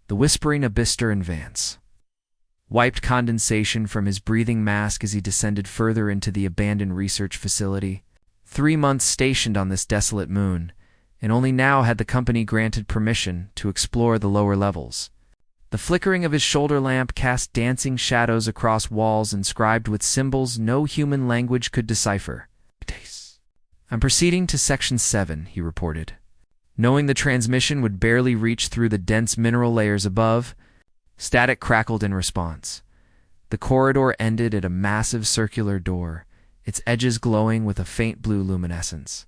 the whispering abyster in Vance wiped condensation from his breathing mask as he descended further into the abandoned research facility. 3 months stationed on this desolate moon, and only now had the company granted permission to explore the lower levels. The flickering of his shoulder lamp cast dancing shadows across walls inscribed with symbols no human language could decipher. "I'm proceeding to Section 7, he reported. Knowing the transmission would barely reach through the dense mineral layers above, static crackled in response. The corridor ended at a massive circular door, its edges glowing with a faint blue luminescence.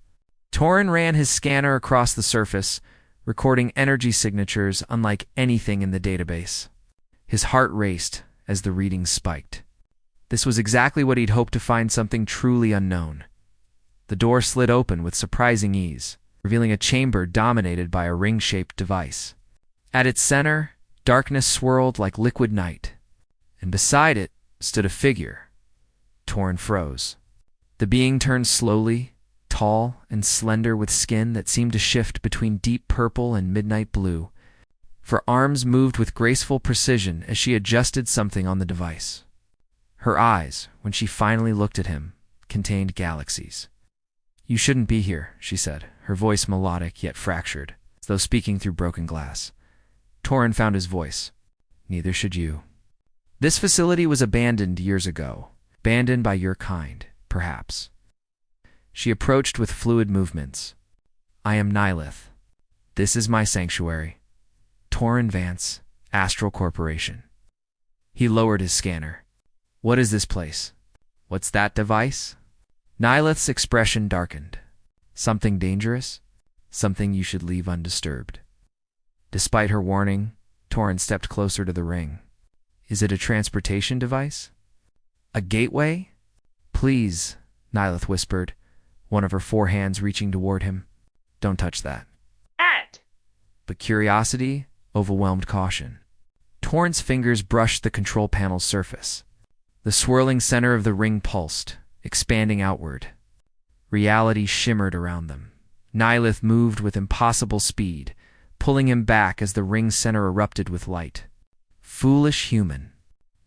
Torin ran his scanner across the surface, recording energy signatures unlike anything in the database. His heart raced as the readings spiked. This was exactly what he'd hoped to find, something truly unknown. The door slid open with surprising ease, revealing a chamber dominated by a ring-shaped device. At its center, darkness swirled like liquid night, and beside it stood a figure. Torin froze. The being turned slowly, tall and slender, with skin that seemed to shift between deep purple and midnight blue. Her arms moved with graceful precision as she adjusted something on the device. Her eyes, when she finally looked at him, contained galaxies. "You shouldn't be here," she said, her voice melodic yet fractured, as though speaking through broken glass. Torin found his voice. "Neither should you. This facility was abandoned years ago. Abandoned by your kind, perhaps." She approached with fluid movements. "I am Nihilith. This is my sanctuary. Torin Vance, Astral Corporation." He lowered his scanner. "What is this place? What's that device?" Nihilith's expression darkened. "Something dangerous? Something you should leave undisturbed." Despite her warning, Torin stepped closer to the ring. "Is it a transportation device? A gateway?" "Please," Nihilith whispered, one of her 4 hands reaching toward him. "Don't touch that." But curiosity overwhelmed caution. Torin's fingers brushed the control panel's surface. The swirling center of the ring pulsed, expanding outward. Reality shimmered around them. Nihilith moved with impossible speed, pulling him back as the ring's center erupted with light. "Foolish human.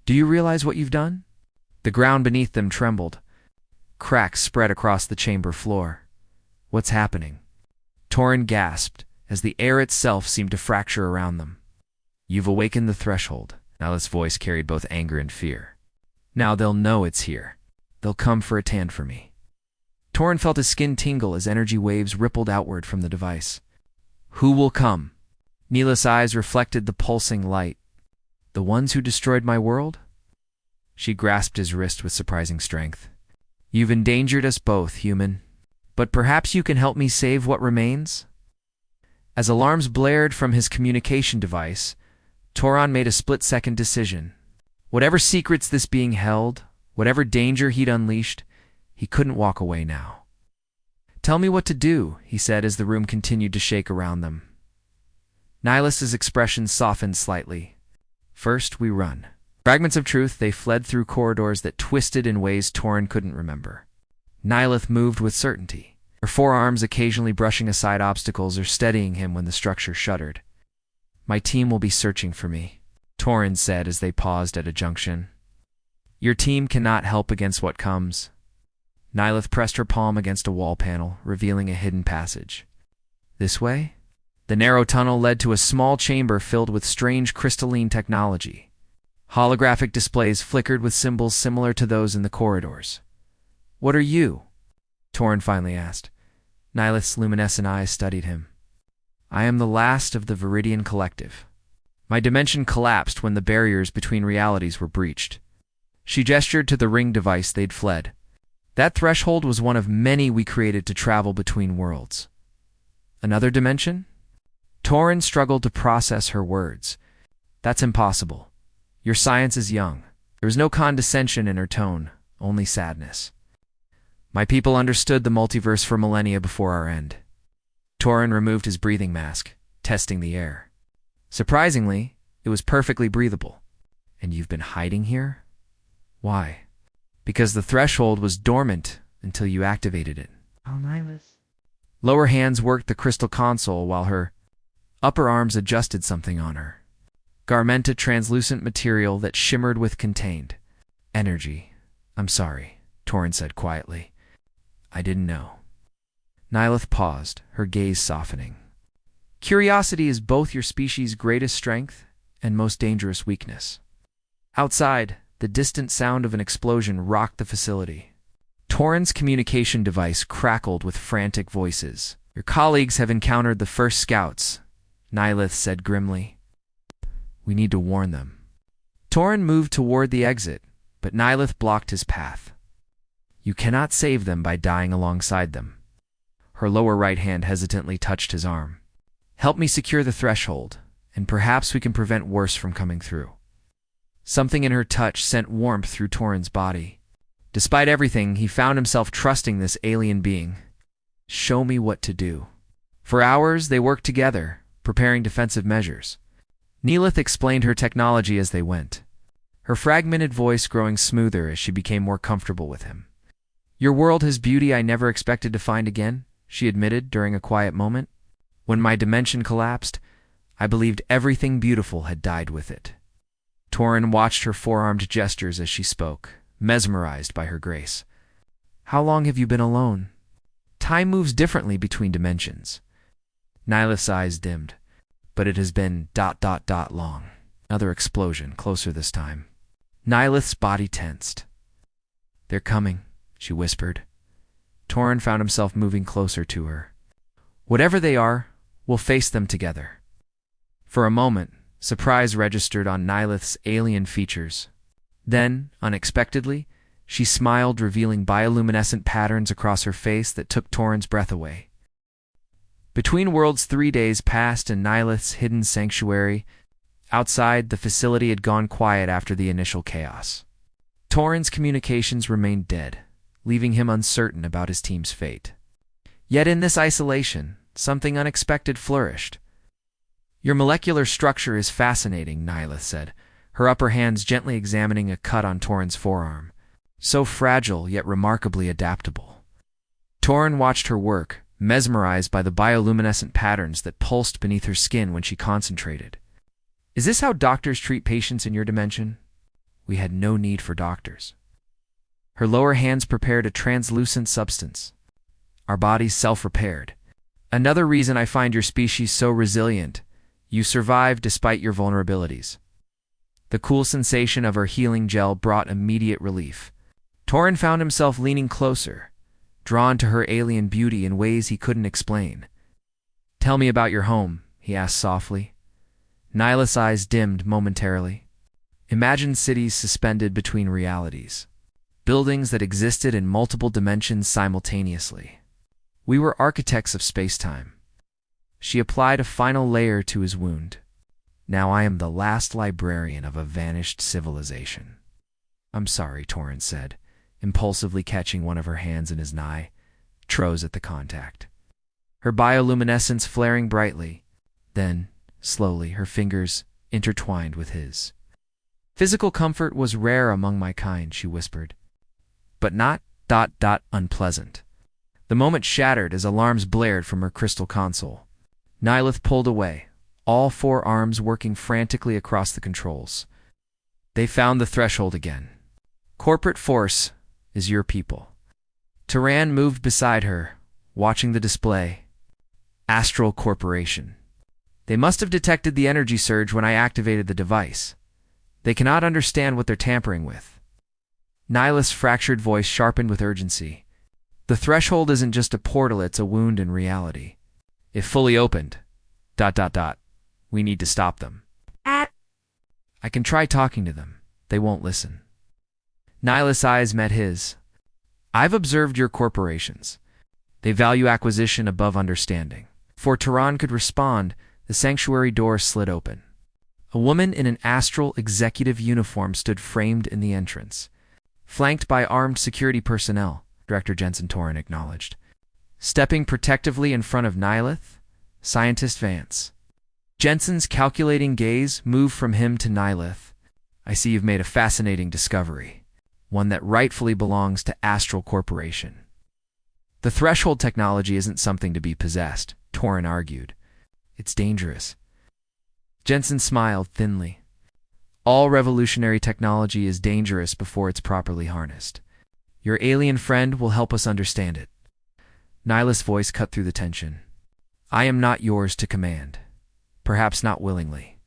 Do you realize what you've done?" The ground beneath them trembled. Cracks spread across the chamber floor. "What's happening?" Torin gasped, as the air itself seemed to fracture around them. "You've awakened the threshold." Nihilith's voice carried both anger and fear. "Now they'll know it's here. They'll come for a tan for me." Torin felt his skin tingle as energy waves rippled outward from the device. "Who will come?" Nihilith's eyes reflected the pulsing light. "The ones who destroyed my world?" She grasped his wrist with surprising strength. "You've endangered us both, human. But perhaps you can help me save what remains?" As alarms blared from his communication device, Torin made a split-second decision. Whatever secrets this being held, whatever danger he'd unleashed, he couldn't walk away now. "Tell me what to do," he said as the room continued to shake around them. Nihilith's expression softened slightly. "First, we run." Fragments of truth, they fled through corridors that twisted in ways Torin couldn't remember. Nihilith moved with certainty, her forearms occasionally brushing aside obstacles or steadying him when the structure shuddered. "My team will be searching for me," Torin said as they paused at a junction. "Your team cannot help against what comes." Nihilith pressed her palm against a wall panel, revealing a hidden passage. "This way?" The narrow tunnel led to a small chamber filled with strange crystalline technology. Holographic displays flickered with symbols similar to those in the corridors. "What are you?" Torin finally asked. Nihilith's luminescent eyes studied him. "I am the last of the Viridian Collective. My dimension collapsed when the barriers between realities were breached." She gestured to the ring device they'd fled. "That threshold was one of many we created to travel between worlds." "Another dimension?" Torin struggled to process her words. "That's impossible. Your science is young." There was no condescension in her tone, only sadness. "My people understood the multiverse for millennia before our end." Torin removed his breathing mask, testing the air. Surprisingly, it was perfectly breathable. "And you've been hiding here? Why?" "Because the threshold was dormant until you activated it." Lower hands worked the crystal console while her upper arms adjusted something on her. garmenta translucent material that shimmered with contained energy. I'm sorry, Torrin said quietly. I didn't know. Nilith paused, her gaze softening. Curiosity is both your species' greatest strength and most dangerous weakness. Outside, the distant sound of an explosion rocked the facility. Torrin's communication device crackled with frantic voices. Your colleagues have encountered the first scouts, Nilith said grimly. We need to warn them. Torrin moved toward the exit, but Nilith blocked his path. You cannot save them by dying alongside them. Her lower right hand hesitantly touched his arm. Help me secure the threshold, and perhaps we can prevent worse from coming through. Something in her touch sent warmth through Torrin's body. Despite everything, he found himself trusting this alien being. Show me what to do. For hours, they worked together, preparing defensive measures. Nilith explained her technology as they went, her fragmented voice growing smoother as she became more comfortable with him. Your world has beauty I never expected to find again, she admitted during a quiet moment. When my dimension collapsed, I believed everything beautiful had died with it. Torrin watched her forearmed gestures as she spoke, mesmerized by her grace. How long have you been alone? Time moves differently between dimensions. Nilith's eyes dimmed, but it has been ... long. Another explosion, closer this time. Nilith's body tensed. They're coming, she whispered. Torrin found himself moving closer to her. Whatever they are, we'll face them together. For a moment, surprise registered on Nilith's alien features. Then, unexpectedly, she smiled, revealing bioluminescent patterns across her face that took Torrin's breath away. Between worlds, 3 days passed in Nilith's hidden sanctuary. Outside, the facility had gone quiet after the initial chaos. Torrin's communications remained dead, leaving him uncertain about his team's fate. Yet in this isolation, something unexpected flourished. Your molecular structure is fascinating, Nilith said, her upper hands gently examining a cut on Torrin's forearm. So fragile, yet remarkably adaptable. Torrin watched her work, mesmerized by the bioluminescent patterns that pulsed beneath her skin when she concentrated. Is this how doctors treat patients in your dimension? We had no need for doctors. Her lower hands prepared a translucent substance. Our bodies self-repaired. Another reason I find your species so resilient. You survived despite your vulnerabilities. The cool sensation of her healing gel brought immediate relief. Torrin found himself leaning closer, drawn to her alien beauty in ways he couldn't explain. Tell me about your home, he asked softly. Nilith's eyes dimmed momentarily. Imagine cities suspended between realities. Buildings that existed in multiple dimensions simultaneously. We were architects of space-time. She applied a final layer to his wound. Now I am the last librarian of a vanished civilization. I'm sorry, Torrin said, impulsively catching one of her hands in his knee, froze at the contact. Her bioluminescence flaring brightly. Then, slowly, her fingers intertwined with his. Physical comfort was rare among my kind, she whispered. But not ... unpleasant. The moment shattered as alarms blared from her crystal console. Nilith pulled away, all 4 arms working frantically across the controls. They found the threshold again. Corporate force is your people. Turan moved beside her, watching the display. Astral Corporation. They must have detected the energy surge when I activated the device. They cannot understand what they're tampering with. Nihilith's fractured voice sharpened with urgency. The threshold isn't just a portal, it's a wound in reality. If fully opened, ... we need to stop them. I can try talking to them. They won't listen. Nihilith's eyes met his. I've observed your corporations. They value acquisition above understanding. Before Turan could respond, the sanctuary door slid open. A woman in an astral executive uniform stood framed in the entrance. Flanked by armed security personnel, Director Jensen Torrin acknowledged. Stepping protectively in front of Nilith, Scientist Vance. Jensen's calculating gaze moved from him to Nilith. I see you've made a fascinating discovery, one that rightfully belongs to Astral Corporation. The threshold technology isn't something to be possessed, Torrin argued. It's dangerous. Jensen smiled thinly. All revolutionary technology is dangerous before it's properly harnessed. Your alien friend will help us understand it. Nyla's voice cut through the tension. I am not yours to command. Perhaps not willingly.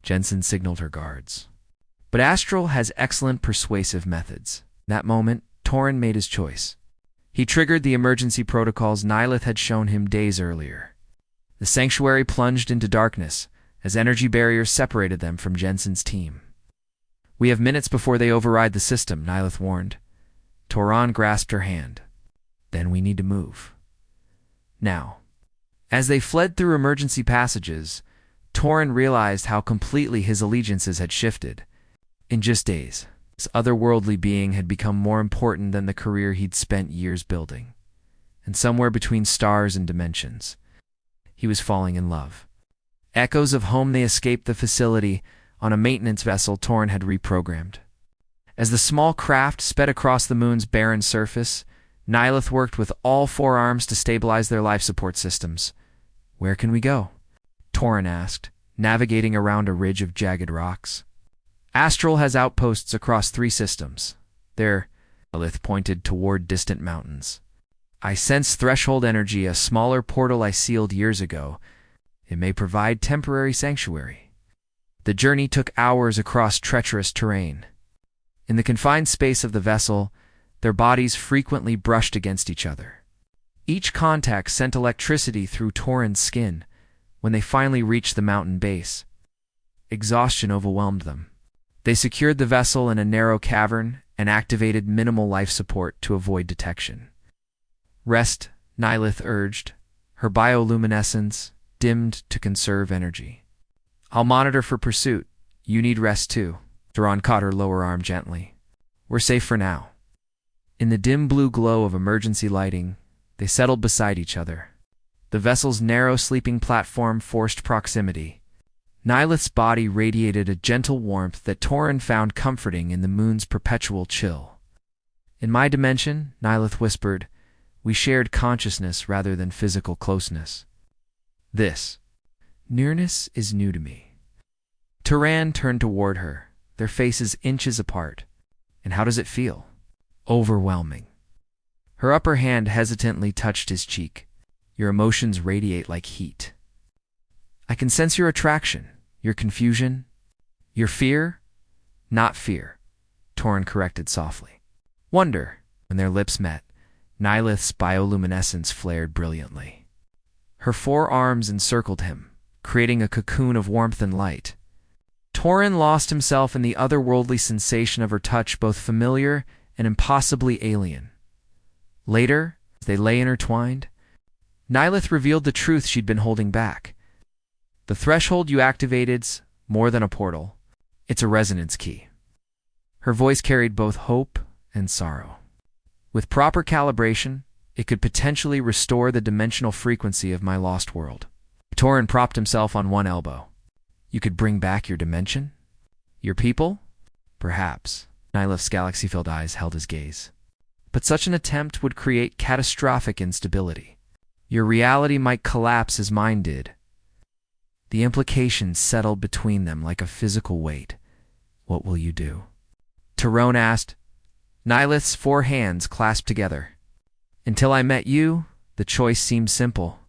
Jensen signaled her guards. But Astral has excellent persuasive methods. In that moment, Torin made his choice. He triggered the emergency protocols Nylith had shown him days earlier. The sanctuary plunged into darkness as energy barriers separated them from Jensen's team. We have minutes before they override the system, Nylith warned. Toran grasped her hand. Then we need to move. Now. As they fled through emergency passages, Torin realized how completely his allegiances had shifted. In just days, this otherworldly being had become more important than the career he'd spent years building. And somewhere between stars and dimensions, he was falling in love. Echoes of home, they escaped the facility on a maintenance vessel Torin had reprogrammed. As the small craft sped across the moon's barren surface, Nylith worked with all 4 arms to stabilize their life support systems. Where can we go? Torin asked, navigating around a ridge of jagged rocks. Astral has outposts across 3 systems. Nylith pointed toward distant mountains. I sense threshold energy, a smaller portal I sealed years ago. It may provide temporary sanctuary. The journey took hours across treacherous terrain. In the confined space of the vessel, their bodies frequently brushed against each other. Each contact sent electricity through Torin's skin. When they finally reached the mountain base, exhaustion overwhelmed them. They secured the vessel in a narrow cavern and activated minimal life support to avoid detection. Rest, Nylith urged, her bioluminescence dimmed to conserve energy. I'll monitor for pursuit. You need rest too. Toran caught her lower arm gently. We're safe for now. In the dim blue glow of emergency lighting, they settled beside each other. The vessel's narrow sleeping platform forced proximity. Nylith's body radiated a gentle warmth that Torin found comforting in the moon's perpetual chill. In my dimension, Nylith whispered, we shared consciousness rather than physical closeness. This nearness is new to me. Toran turned toward her, their faces inches apart. And how does it feel? Overwhelming. Her upper hand hesitantly touched his cheek. Your emotions radiate like heat. I can sense your attraction, your confusion, your fear. Not fear, Torin corrected softly. Wonder. When their lips met, Nylith's bioluminescence flared brilliantly. Her 4 arms encircled him, creating a cocoon of warmth and light. Torin lost himself in the otherworldly sensation of her touch, both familiar and impossibly alien. Later, as they lay intertwined, Nylith revealed the truth she'd been holding back. The threshold you activated's more than a portal. It's a resonance key. Her voice carried both hope and sorrow. With proper calibration, it could potentially restore the dimensional frequency of my lost world. Torin propped himself on one elbow. You could bring back your dimension? Your people? Perhaps. Nylith's galaxy-filled eyes held his gaze. But such an attempt would create catastrophic instability. Your reality might collapse as mine did. The implications settled between them like a physical weight. What will you do? Toran asked. Nylith's 4 hands clasped together. Until I met you, the choice seemed simple.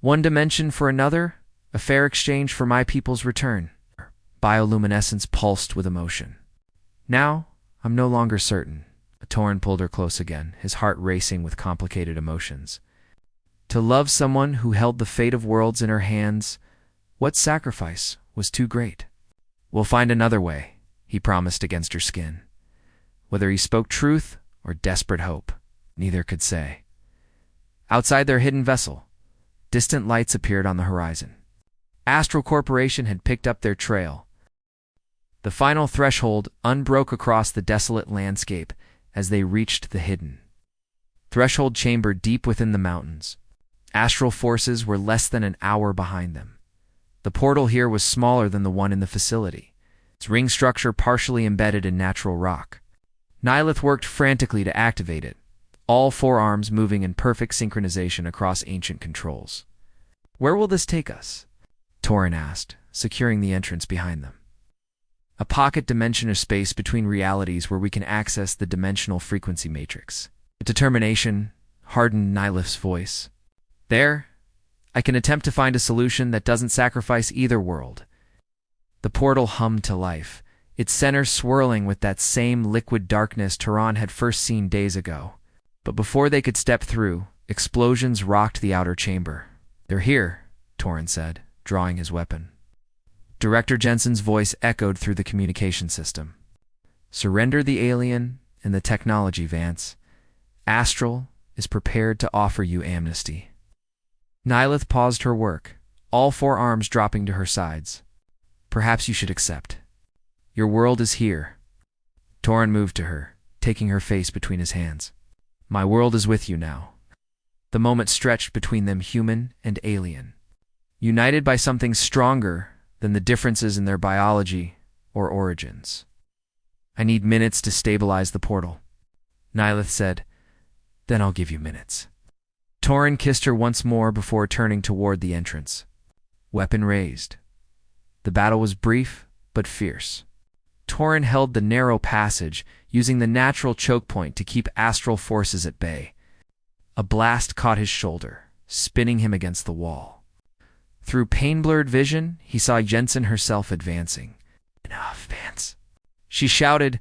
One dimension for another, a fair exchange for my people's return. Bioluminescence pulsed with emotion. Now, I'm no longer certain. Toran pulled her close again, his heart racing with complicated emotions. To love someone who held the fate of worlds in her hands, what sacrifice was too great? We'll find another way, he promised against her skin. Whether he spoke truth or desperate hope, neither could say. Outside their hidden vessel, distant lights appeared on the horizon. Astral Corporation had picked up their trail. The final threshold unbroke across the desolate landscape as they reached the hidden threshold chamber deep within the mountains. Astral forces were less than an hour behind them. The portal here was smaller than the one in the facility, its ring structure partially embedded in natural rock. Nylith worked frantically to activate it, all 4 arms moving in perfect synchronization across ancient controls. Where will this take us? Toran asked, securing the entrance behind them. A pocket dimension of space between realities where we can access the dimensional frequency matrix. Determination hardened Nihilith's voice. There, I can attempt to find a solution that doesn't sacrifice either world. The portal hummed to life, its center swirling with that same liquid darkness Turan had first seen days ago. But before they could step through, explosions rocked the outer chamber. "They're here," Turan said, drawing his weapon. Director Jensen's voice echoed through the communication system. "Surrender the alien and the technology, Vance. Astral is prepared to offer you amnesty." Nihilith paused her work, all four arms dropping to her sides. "Perhaps you should accept. Your world is here." Turan moved to her, taking her face between his hands. "My world is with you now." The moment stretched between them, human and alien, united by something stronger than the differences in their biology or origins. "I need minutes to stabilize the portal," Nihilith said. "Then I'll give you minutes." Turan kissed her once more before turning toward the entrance. Weapon raised. The battle was brief but fierce. Turan held the narrow passage, using the natural choke point to keep astral forces at bay. A blast caught his shoulder, spinning him against the wall. Through pain-blurred vision, he saw Jensen herself advancing. "Enough, Vance," she shouted.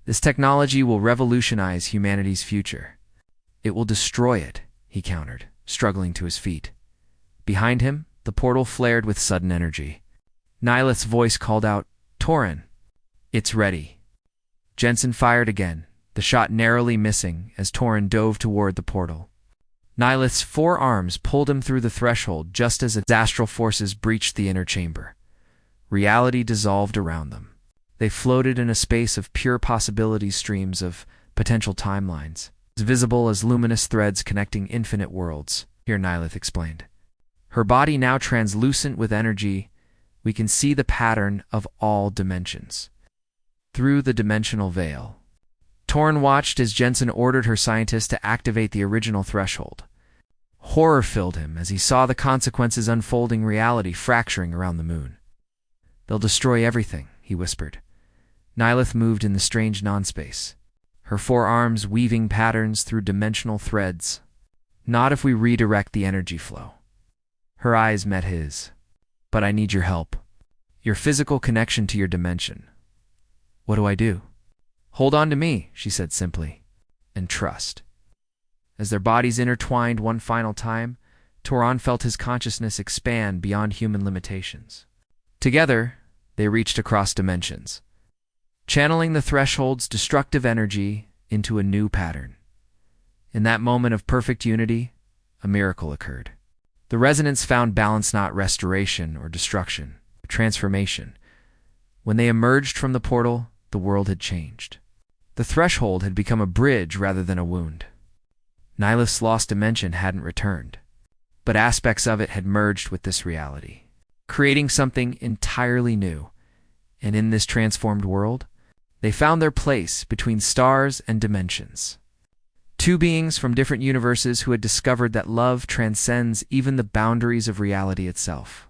"This technology will revolutionize humanity's future." "It will destroy it," he countered, struggling to his feet. Behind him, the portal flared with sudden energy. Nihilith's voice called out, "Turan, it's ready." Jensen fired again, the shot narrowly missing as Turan dove toward the portal. Nihilith's four arms pulled him through the threshold just as its astral forces breached the inner chamber. Reality dissolved around them. They floated in a space of pure possibility, streams of potential timelines, as visible as luminous threads connecting infinite worlds, here Nihilith explained. Her body now translucent with energy, we can see the pattern of all dimensions. Through the dimensional veil. Turan watched as Jensen ordered her scientists to activate the original threshold. Horror filled him as he saw the consequences unfolding, reality fracturing around the moon. "They'll destroy everything," he whispered. Nihilith moved in the strange non-space, her four arms weaving patterns through dimensional threads. "Not if we redirect the energy flow." Her eyes met his. "But I need your help. Your physical connection to your dimension." "What do I do?" "Hold on to me," she said simply, "and trust." As their bodies intertwined one final time, Turan felt his consciousness expand beyond human limitations. Together, they reached across dimensions, channeling the threshold's destructive energy into a new pattern. In that moment of perfect unity, a miracle occurred. The resonance found balance, not restoration or destruction, but transformation. When they emerged from the portal, the world had changed. The threshold had become a bridge rather than a wound. Nihilith's lost dimension hadn't returned, but aspects of it had merged with this reality, creating something entirely new. And in this transformed world, they found their place between stars and dimensions. Two beings from different universes who had discovered that love transcends even the boundaries of reality itself.